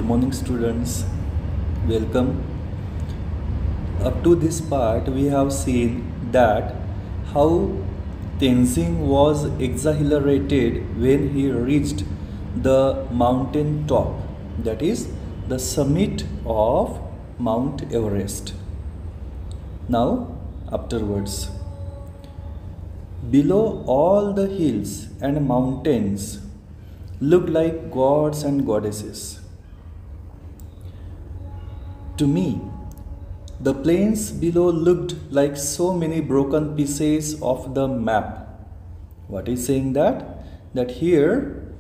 Good morning, students. Welcome. Up to this part, we have seen that how Tenzing was exhilarated when he reached the mountain top, that is, the summit of Mount Everest. Now, afterwards, below all the hills and mountains looked like gods and goddesses. To me, the plains below looked like so many broken pieces of the map. What is saying that? That here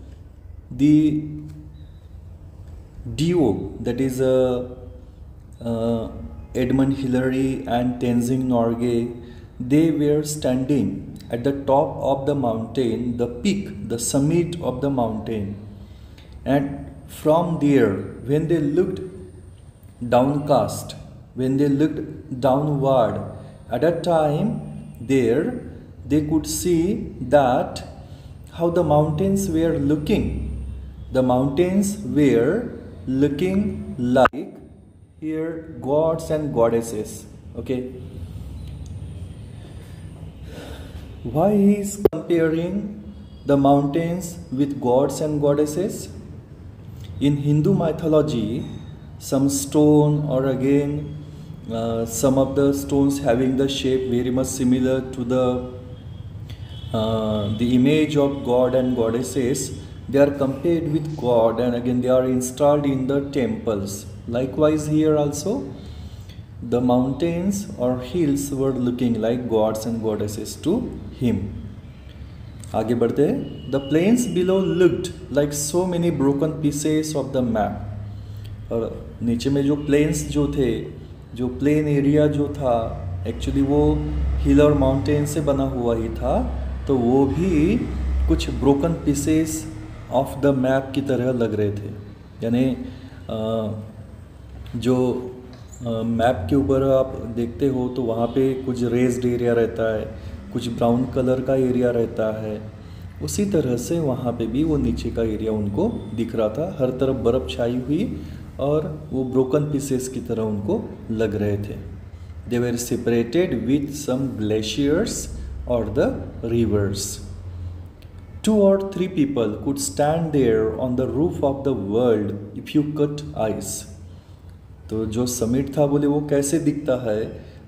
the duo, that is Edmund Hillary and Tenzing Norgay, they were standing at the top of the mountain, the peak, the summit of the mountain. And from there, when they looked downcast, when they looked downward, at a time there they could see that how the mountains were looking. The mountains were looking like here gods and goddesses. Okay. Why he is comparing the mountains with gods and goddesses? In Hindu mythology, some stone, or again some of the stones having the shape very much similar to the image of god and goddesses, they are compared with god, and again they are installed in the temples. Likewise here also, the mountains or hills were looking like gods and goddesses to him. आगे बढ़ते हैं. The plains below looked like so many broken pieces of the map. और नीचे में जो planes जो थे, जो प्लेन एरिया जो था, एक्चुअली वो हिल और माउंटेन से बना हुआ ही था, तो वो भी कुछ broken pieces of the map की तरह लग रहे थे. यानी जो मैप के ऊपर आप देखते हो तो वहाँ पे कुछ रेज्ड एरिया रहता है, कुछ ब्राउन कलर का एरिया रहता है, उसी तरह से वहाँ पे भी वो नीचे का एरिया उनको दिख रहा था. हर तरफ बर्फ़ छाई हुई और वो ब्रोकन पीसेस की तरह उनको लग रहे थे. दे वर सेपरेटेड विथ सम ग्लेशियर्स और the reverse. 2 or 3 people could stand there on the roof of the world if you cut ice. तो जो समिट था बोले वो कैसे दिखता है.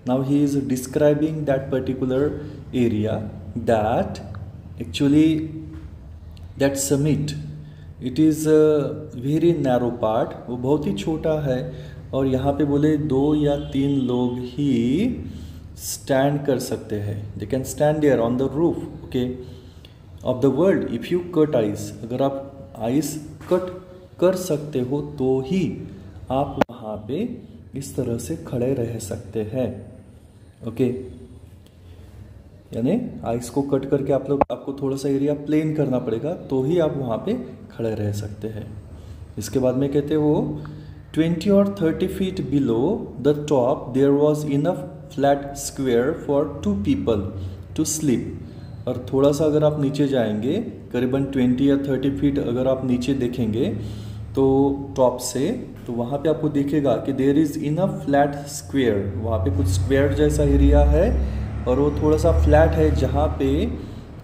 Now he is describing that particular area, that actually that summit, it is very narrow part, वो बहुत ही छोटा है, और यहाँ पे बोले 2 या 3 लोग ही स्टैंड कर सकते हैं. They can stand there on the roof, okay, of the world if you cut ice. अगर आप आइस कट कर सकते हो तो ही आप वहाँ पे इस तरह से खड़े रह सकते हैं. ओके, यानी आइस को कट करके आपको थोड़ा सा एरिया प्लेन करना पड़ेगा तो ही आप वहाँ पे खड़े रह सकते हैं. इसके बाद में कहते हो 20 or 30 feet below the top there was enough flat square for 2 people to sleep. और थोड़ा सा अगर आप नीचे जाएंगे, करीबन 20 या 30 फीट अगर आप नीचे देखेंगे तो टॉप से, तो वहाँ पे आपको दिखेगा कि there is enough flat square. वहाँ पे कुछ स्क्वायर जैसा एरिया है और वो थोड़ा सा फ्लैट है जहाँ पे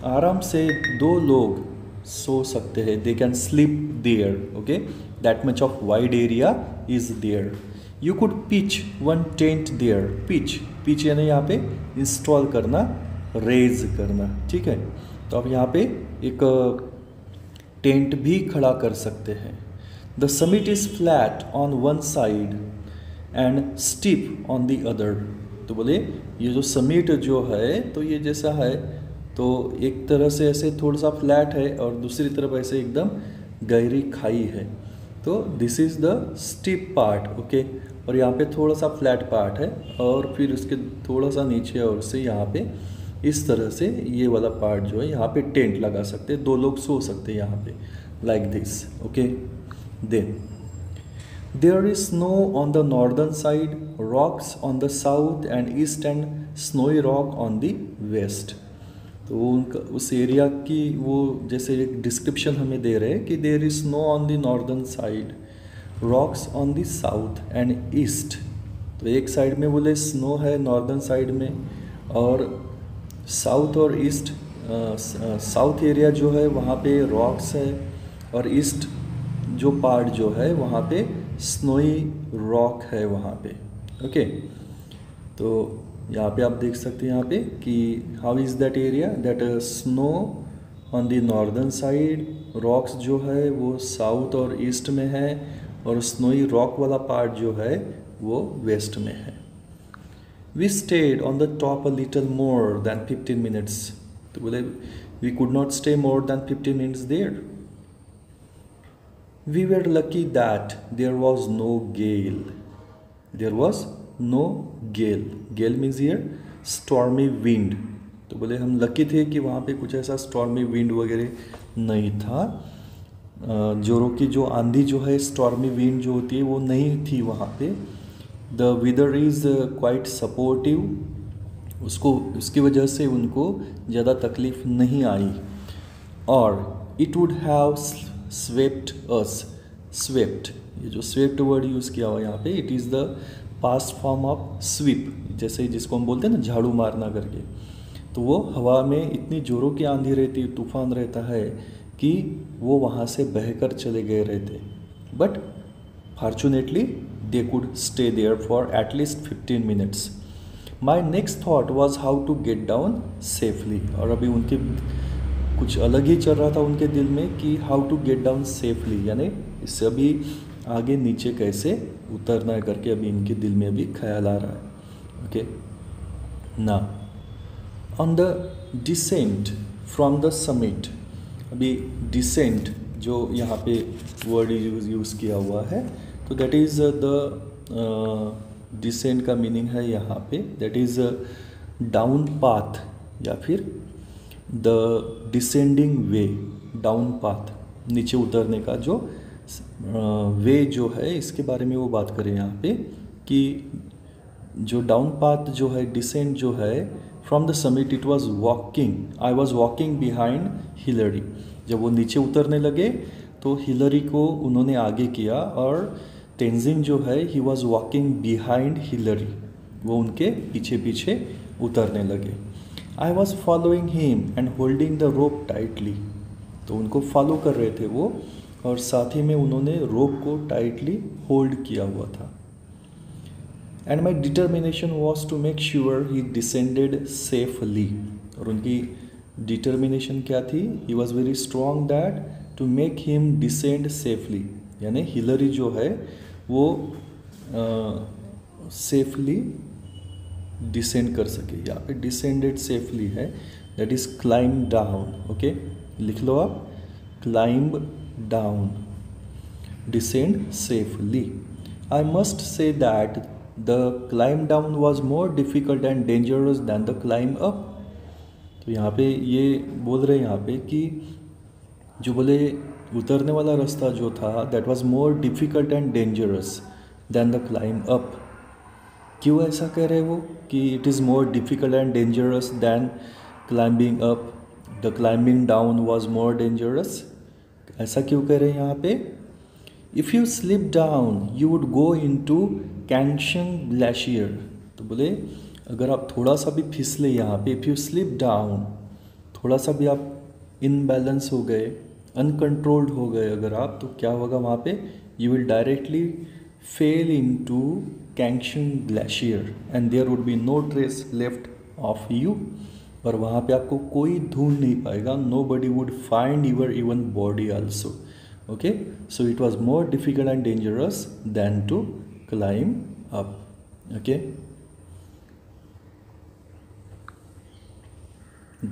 आराम से 2 लोग सो सकते हैं. They can sleep there. Okay, that much of wide area is there. You could pitch 1 tent there. Pitch यानी यहाँ पे इंस्टॉल करना, रेज करना. ठीक है, तो आप यहाँ पे एक टेंट भी खड़ा कर सकते हैं. The summit is flat on one side and steep on the other. तो बोले ये जो समिट जो है तो ये जैसा है, तो एक तरह से ऐसे थोड़ा सा फ्लैट है और दूसरी तरफ ऐसे एकदम गहरी खाई है. तो this is the steep part. Okay, और यहाँ पे थोड़ा सा फ्लैट पार्ट है और फिर उसके थोड़ा सा नीचे और से यहाँ पे इस तरह से ये वाला पार्ट जो है यहाँ पे टेंट लगा सकते हैं. 2 लोग सो सकते हैं यहाँ पे, like this. Okay, then there is snow on the northern side, rocks on the south and east and snowy rock on the west. तो उनका उस एरिया की वो जैसे एक डिस्क्रिप्शन हमें दे रहे हैं कि there is snow on the northern side, rocks on the south and east. तो एक साइड में बोले स्नो है नॉर्दर्न साइड में, और साउथ और ईस्ट, साउथ एरिया जो है वहाँ पे रॉक्स है, और ईस्ट जो पार्ट जो है वहाँ पे स्नोई रॉक है वहाँ पे। ओके, तो यहाँ पे आप देख सकते हैं यहाँ पे कि how is that area, that snow on the northern side, rocks जो है वो साउथ और ईस्ट में है, और स्नोई रॉक वाला पार्ट जो है वो वेस्ट में है। We stayed on the top a little more than 15 minutes. तो बोले we could not stay more than 15 minutes there. We were lucky that there was no gale. There was no gale. Gale means here stormy wind. तो बोले हम lucky थे कि वहाँ पे कुछ ऐसा स्टॉर्मी विंड वगैरह नहीं था। जोरों की जो आंधी जो है, स्टॉर्मी विंड जो होती है वो नहीं थी वहाँ पे। The weather is quite supportive. उसकी वजह से उनको ज़्यादा तकलीफ नहीं आई। और it would have swept us. Swept, ये जो स्वेप्ट वर्ड यूज़ किया हुआ यहाँ पे, it is the past form of sweep, जैसे जिसको हम बोलते हैं ना झाड़ू मारना करके। तो वो हवा में इतनी जोरों की आंधी रहती, तूफान रहता है कि वो वहाँ से बहकर चले गए रहते। But fortunately they could stay there for at least 15 minutes. My next thought was how to get down safely. और अभी उनके कुछ अलग ही चल रहा था उनके दिल में कि how to get down safely, यानी इससे अभी आगे नीचे कैसे उतरना है करके अभी इनके दिल में अभी ख्याल आ रहा है। ओके, ना on the decent from the summit. अभी डिसेंट जो यहाँ पे वर्ड यूज़ किया हुआ है, तो दैट इज़ द डिसेंट का मीनिंग है यहाँ पे, दैट इज़ डाउन पाथ या फिर the descending way. Down path, नीचे उतरने का जो वे जो है, इसके बारे में वो बात करें यहाँ पे कि जो डाउन पाथ जो है, डिसेंट जो है, from the summit it was walking, I was walking behind Hillary. जब वो नीचे उतरने लगे तो हिलरी को उन्होंने आगे किया, और तेंजिंग जो है he was walking behind Hillary, वो उनके पीछे पीछे उतरने लगे। I was following him and holding the rope tightly. तो उनको फॉलो कर रहे थे वो, और साथ ही में उन्होंने रोप को टाइटली होल्ड किया हुआ था। And my determination was to make sure he descended safely. और उनकी डिटर्मिनेशन क्या थी, he was very strong that to make him descend safely, यानी हिलरी जो है वो सेफली डिसेंड कर सके। यहाँ पे डिसेंडेड सेफली है, that is climb down. Okay, लिख लो आप, climb down, descend safely. I must say that the climb down was more difficult and dangerous than the climb up. तो यहाँ पे ये बोल रहे हैं यहाँ पे कि जो बोले उतरने वाला रास्ता जो था, that was more difficult and dangerous than the climb up. क्यों ऐसा कह रहे वो कि it is more difficult and dangerous than climbing up, the climbing down was more dangerous? ऐसा क्यों कह रहे हैं यहाँ पे? If you slip down, you would go into Kanshan Glacier. तो बोले अगर आप थोड़ा सा भी फिसले यहाँ पे, if you slip down, थोड़ा सा भी आप इनबैलेंस हो गए, अनकंट्रोल्ड हो गए अगर आप, तो क्या होगा वहाँ पे? You will directly fail into Kanshan Glacier and there would be no trace left of you. और वहाँ पे आपको कोई ढूंढ नहीं पाएगा, nobody would find your even body also. Okay, so it was more difficult and dangerous than to climb up. Okay,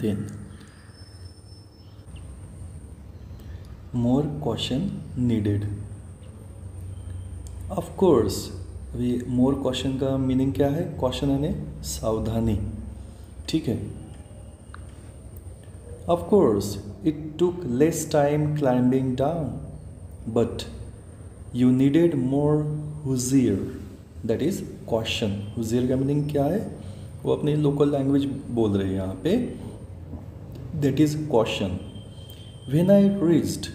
then more caution needed. Of course, अभी more caution का मीनिंग क्या है? caution यानी सावधानी, ठीक है। Of course, it took less time climbing down, but you needed more हुज़ीर, that is caution. हुज़ीर का meaning क्या है? वो अपनी लोकल लैंग्वेज बोल रहे हैं यहाँ पे, that is caution. When I reached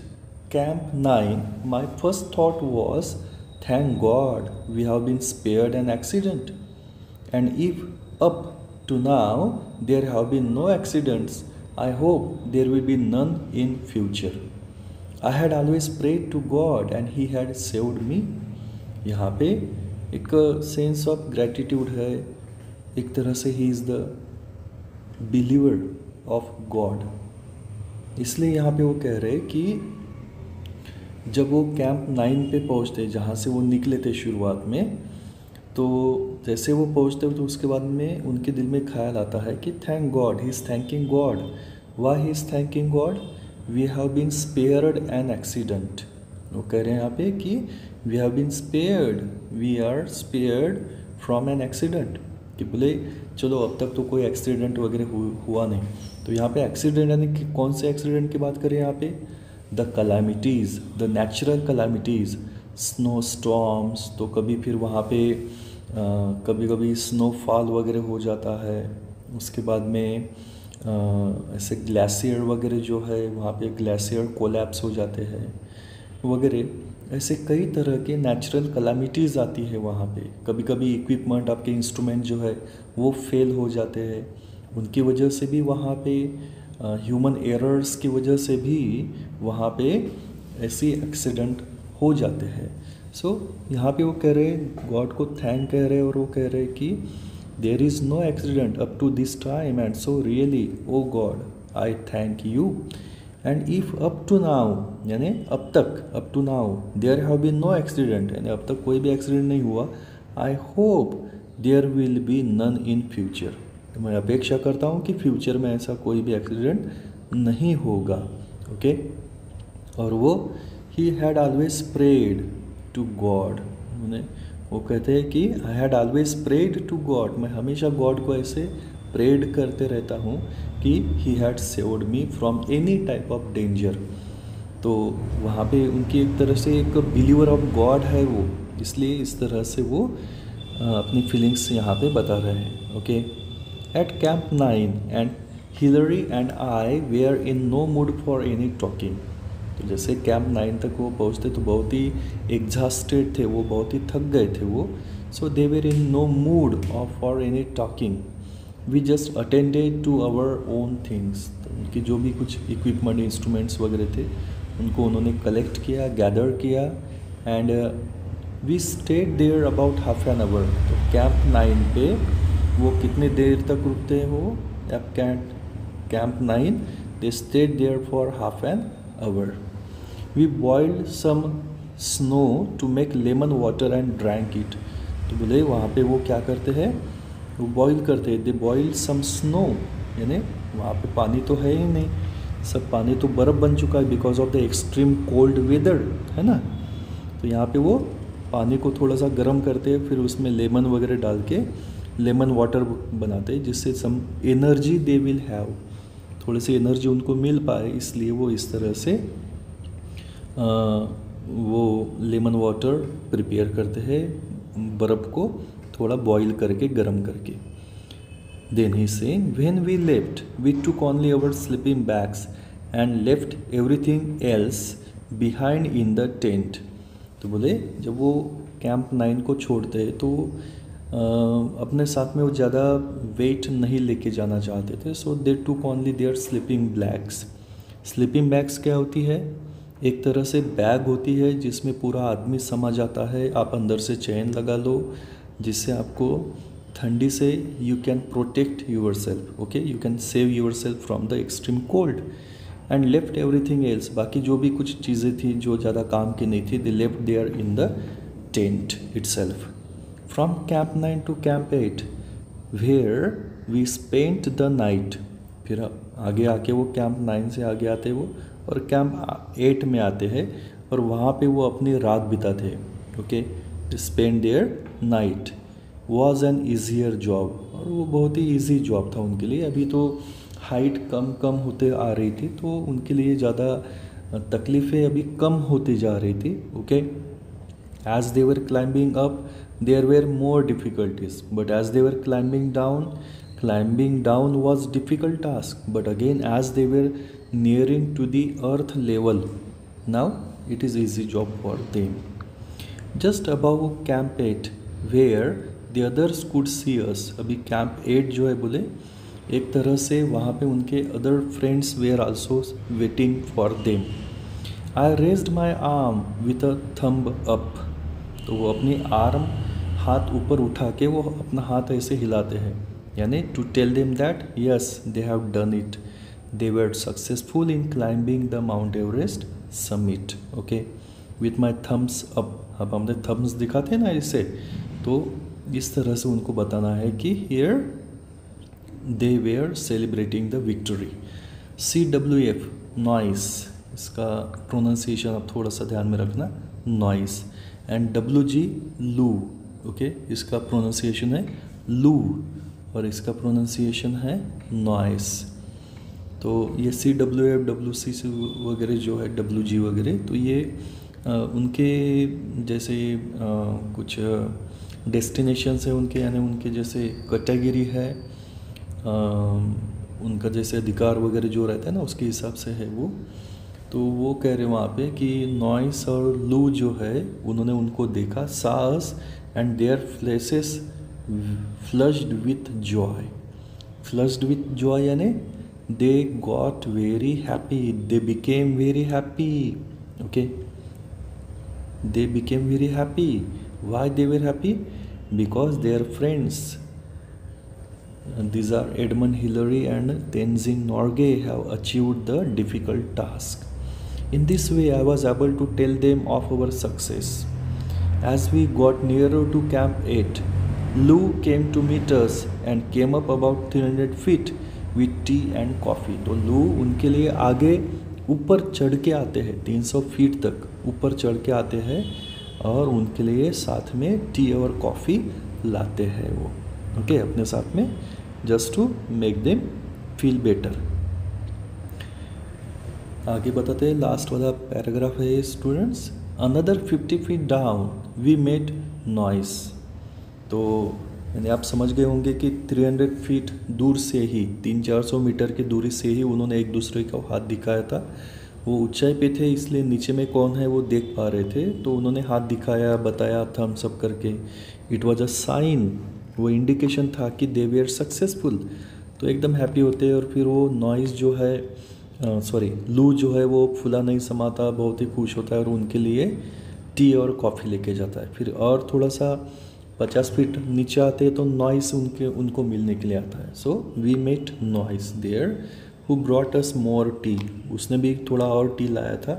Camp 9, my first thought was thank God we have been spared an accident. And if up to now there have been no accidents, I hope there will be none in future. I had always prayed to God and He had saved me. यहाँ पे एक sense of gratitude है, एक तरह से he is the believer of God. इसलिए यहाँ पे वो कह रहे कि जब वो कैंप 9 पे पहुँचते, जहाँ से वो निकले थे शुरुआत में, तो जैसे वो पहुँचते तो उसके बाद में उनके दिल में ख्याल आता है कि thank God, he is thanking God. Why he is thanking God? We have been spared an accident. वो कह रहे हैं यहाँ पे कि we have been spared, we are spared from an accident, कि बोले चलो अब तक तो कोई एक्सीडेंट वगैरह हुआ नहीं। तो यहाँ पे एक्सीडेंट यानी कि कौन से एक्सीडेंट की बात करें यहाँ पे? The calamities, the natural calamities, snow storms. तो कभी फिर वहाँ पे कभी कभी स्नोफॉल वगैरह हो जाता है, उसके बाद में ऐसे ग्लेशियर वगैरह जो है वहाँ पे ग्लेशियर कोलैप्स हो जाते हैं वगैरह। ऐसे कई तरह के नेचुरल कलामिटीज़ आती है वहाँ पे। कभी कभी इक्विपमेंट, आपके इंस्ट्रूमेंट जो है वो फेल हो जाते हैं, उनकी वजह से भी वहाँ पे ह्यूमन एरर्स की वजह से भी वहाँ पे ऐसी एक्सीडेंट हो जाते हैं। सो यहाँ पे वो कह रहे हैं, गॉड को थैंक कह रहे हैं, और वो कह रहे हैं कि there is no accident up to this time, and so really O God I thank you. And if up to now, यानी अब तक, up to now there have been no accident, यानी अब तक कोई भी एक्सीडेंट नहीं हुआ, I hope there will be none in future. तो मैं अपेक्षा करता हूँ कि फ्यूचर में ऐसा कोई भी एक्सीडेंट नहीं होगा। ओके। और वो he had always prayed to God, उन्हें वो कहते हैं कि I had always prayed to God, मैं हमेशा गॉड को ऐसे प्रेड करते रहता हूँ कि he had saved me from any type of danger. तो वहाँ पे उनकी एक तरह से एक बिलीवर ऑफ गॉड है वो, इसलिए इस तरह से वो अपनी फीलिंग्स यहाँ पे बता रहे हैं। Okay. At camp 9 and Hillary and I were in no mood for any talking. तो जैसे कैंप 9 तक वो पहुँचते तो बहुत ही एग्जॉस्टेड थे वो, बहुत ही थक गए थे वो। So they were in no mood of for any talking, we just attended to our own things. तो उनके जो भी कुछ इक्विपमेंट, इंस्ट्रूमेंट्स वगैरह थे उनको उन्होंने कलेक्ट किया, गैदर किया, and we stayed there about half an hour. तो कैंप 9 पे वो कितने देर तक रुकते हैं वो? At camp 9 they stayed there for half an hour. We boiled some snow to make lemon water and drank it. तो बोले वहाँ पे वो क्या करते हैं, वो बॉईल करते हैं। दे बॉइल सम स्नो, यानी वहाँ पे पानी तो है ही नहीं, सब पानी तो बर्फ़ बन चुका है because of the extreme cold weather, है ना। तो यहाँ पे वो पानी को थोड़ा सा गर्म करते हैं, फिर उसमें लेमन वगैरह डाल के लेमन वाटर बनाते हैं, जिससे some energy they will have, थोड़ी सी एनर्जी उनको मिल पाए, इसलिए वो इस तरह से वो लेमन वाटर प्रिपेयर करते हैं, बर्फ़ को थोड़ा बॉईल करके गर्म करके। Then he saying when we left we took only our sleeping bags and left everything else behind in the tent. तो बोले जब वो कैंप 9 को छोड़ते हैं तो अपने साथ में वो ज़्यादा वेट नहीं लेके जाना चाहते थे। So they took only their sleeping bags. Sleeping bags क्या होती है? एक तरह से बैग होती है जिसमें पूरा आदमी समा जाता है, आप अंदर से चेन लगा लो जिससे आपको ठंडी से you can protect yourself. Okay, you can save yourself from the extreme cold. And left everything else, बाकी जो भी कुछ चीज़ें थी जो ज़्यादा काम की नहीं थी, they left there in the tent itself. From camp 9 to camp 8 where we spent the night. फिर आगे आके वो कैंप 9 से आगे आते वो और कैंप 8 में आते हैं और वहाँ पे वो अपनी रात बिताते। Okay, spend their night was an easier job, और वो बहुत ही ईजी जॉब था उनके लिए। अभी तो हाइट कम कम होते आ रही थी तो उनके लिए ज़्यादा तकलीफ़ें अभी कम होती जा रही थी। Okay, as they were climbing up there were more difficulties, but as they were climbing down was difficult task, but again as they were nearing to the earth level, now it is easy job for them. Just about camp 8 where the others could see us. अभी camp 8 जो है बोले एक तरह से वहाँ पे उनके other friends where also waiting for them. I raised my arm with a thumb up. तो वो अपनी आर्म हाथ ऊपर उठा के वो अपना हाथ ऐसे हिलाते हैं, यानी to tell them that yes they have done it, they were successful in climbing the mount Everest summit. Okay, with my thumbs up. अब हमने थम्स दिखाते हैं ना इसे, तो इस तरह से उनको बताना है कि here they were celebrating the victory. CWF Noyce, इसका प्रोनाउंसिएशन आप थोड़ा सा ध्यान में रखना, Noyce. And WG Lowe. Okay, इसका प्रोनाउंसिएशन है लू और इसका प्रोनाउंसिएशन है नॉइस। तो ये CWF WC वगैरह जो है WG वगैरह, तो ये उनके जैसे कुछ डेस्टिनेशंस है उनके, यानी उनके जैसे कैटेगरी है, उनका जैसे अधिकार वगैरह जो रहता है ना उसके हिसाब से है वो। तो वो कह रहे वहाँ पे कि नॉइस और लू जो है उन्होंने उनको देखा, saw and their faces flushed with joy. Flushed with joy यानी they got very happy, they became very happy. Okay, they became very happy. Why they were happy? Because their friends, these are Edmund Hillary and Tenzing Norgay, have achieved the difficult task. In this way I was able to tell them of our success. As we got nearer to Camp 8, Lou came to meet us and came up about 300 feet with tea and coffee. तो लू उनके लिए आगे ऊपर चढ़ के आते हैं, 300 फीट तक ऊपर चढ़ के आते हैं और उनके लिए साथ में टी और कॉफ़ी लाते हैं वो। ओके, अपने साथ में, just to make them feel better. आगे बताते हैं, लास्ट वाला पैराग्राफ है students. Another 50 feet down we met Noyce. तो यानी आप समझ गए होंगे कि 300 फीट दूर से ही, 300-400 मीटर की दूरी से ही उन्होंने एक दूसरे का हाथ दिखाया था। वो ऊंचाई पे थे इसलिए नीचे में कौन है वो देख पा रहे थे, तो उन्होंने हाथ दिखाया, बताया थम्स अप करके। इट वाज अ साइन, वो इंडिकेशन था कि दे वेयर सक्सेसफुल। तो एकदम हैप्पी होते हैं। और फिर वो नॉइस जो है, लू जो है वो फुला नहीं समाता, बहुत ही खुश होता है और उनके लिए टी और कॉफ़ी लेके जाता है। फिर और थोड़ा सा 50 फीट नीचे आते हैं तो नॉइस उनको मिलने के लिए आता है। So we met Noyce there who brought us more tea. उसने भी थोड़ा और टी लाया था।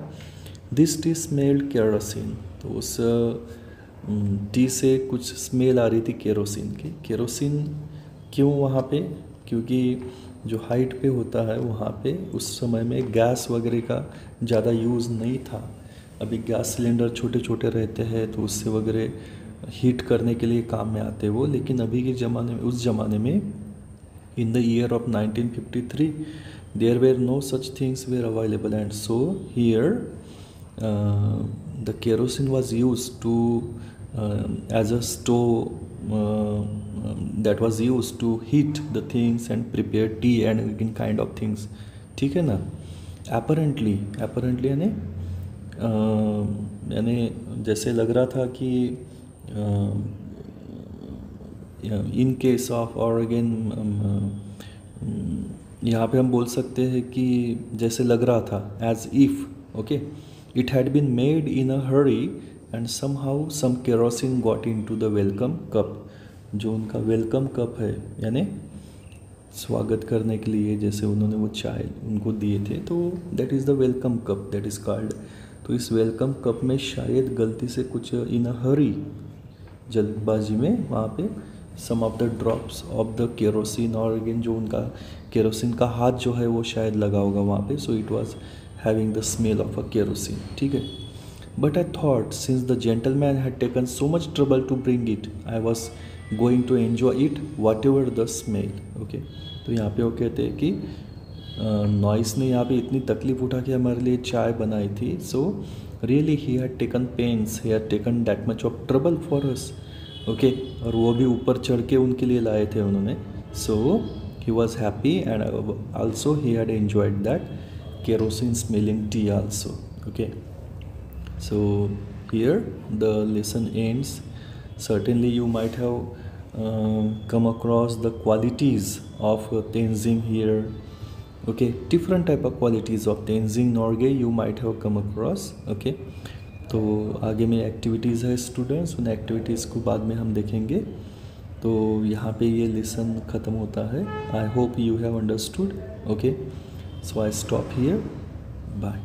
This tea smelled kerosene. तो उस टी से कुछ स्मेल आ रही थी केरोसिन की। केरोसिन क्यों वहाँ पे? क्योंकि जो हाइट पे होता है वहाँ पे उस समय में गैस वगैरह का ज़्यादा यूज़ नहीं था। अभी गैस सिलेंडर छोटे छोटे रहते हैं तो उससे वगैरह हीट करने के लिए काम में आते वो, लेकिन अभी के ज़माने में, उस ज़माने में in the year of 1953 there were no such things were available and so here the kerosene was use to as a stove that was used to heat the things and prepare tea and kind of things। ठीक है ना। apparently यानी जैसे लग रहा था कि in case of, और अगेन यहाँ पे हम बोल सकते हैं कि जैसे लग रहा था, as if, okay, it had been made in a hurry and somehow some kerosene got into the welcome cup. जो उनका वेलकम कप है, यानी स्वागत करने के लिए जैसे उन्होंने वो चाय उनको दिए थे, तो that is the welcome cup, that is called. तो इस वेलकम कप में शायद गलती से कुछ इन अ हरी, जल्दबाजी में, वहाँ पे some of the drops of the kerosene, और अगेन जो उनका केरोसिन का हाथ जो है वो शायद लगा होगा वहाँ पे। So it was having the smell of a kerosene. ठीक है। But I thought since the gentleman had taken so much trouble to bring it, I was going to enjoy it whatever the smell. Okay, तो यहाँ पे वो कहते हैं कि noise ने यहाँ पे इतनी तकलीफ उठा के हमारे लिए चाय बनाई थी। So really he had taken pains, he had taken that much of trouble for us. Okay, और वो भी ऊपर चढ़ के उनके लिए लाए थे उन्होंने। So he was happy and also he had enjoyed that kerosene smelling tea also. Okay, so here the lesson ends. Certainly you might have come across the qualities of Tenzing here. Okay, different type of qualities of Tenzing Norgay you might have come across. Okay, तो आगे में activities है students, उन activities को बाद में हम देखेंगे. तो यहाँ पे ये लेसन ख़त्म होता है. I hope you have understood. Okay, so I stop here. Bye.